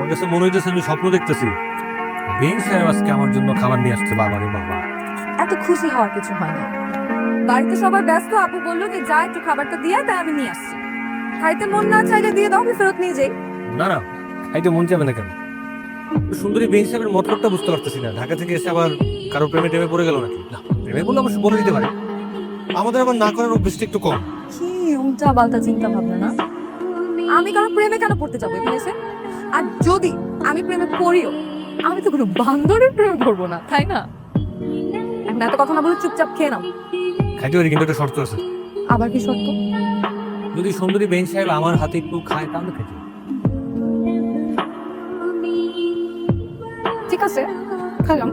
আমার কাছে মনে হইতেছে আমি স্বপ্ন দেখতেছি। বেইন সাহেব আজকে আমার জন্য খাবার নিয়ে আসছে। বাবা রে বাবা, এত খুশি হওয়ার কিছু হয় না। বাড়িতে সবাই ব্যস্ত, আপু বললো যে যা একটু খাবারটা দিয়ে তাই আমি নিয়ে আসছি। খাইতে মন না চাইলে দিয়ে দাও, আমি ফেরত নিয়ে যাই। না না, খাইতে মন যাবে না কেন? সুন্দরী বেইন সাহেবের মতলবটা বুঝতে পারতেছি না। ঢাকা থেকে এসে আবার কারো প্রেমে টেমে পড়ে গেল নাকি? না, প্রেমে বলে অবশ্য বলে দিতে পারে। আমাদের আবার না করার অভ্যেসটা একটু কম। কি উল্টা পাল্টা চিন্তা ভাবনা না। আমি কারো প্রেমে কেন পড়তে যাবো এখানে এসে? আর যদি আমি প্রেমে পড়িও, আমি তো কোনো বান্দরের প্রেমে পড়বো না, তাই না? এখন এত কথা না বলে চুপচাপ খেয়ে নাও। খাইতে পারি, কিন্তু একটা শর্ত আছে। আবার কি সত্য? যদি সুন্দরী বেইন সাহেব আমার হাতে একটু খায় তাহলে খাইতে। ঠিক আছে, খাইলাম।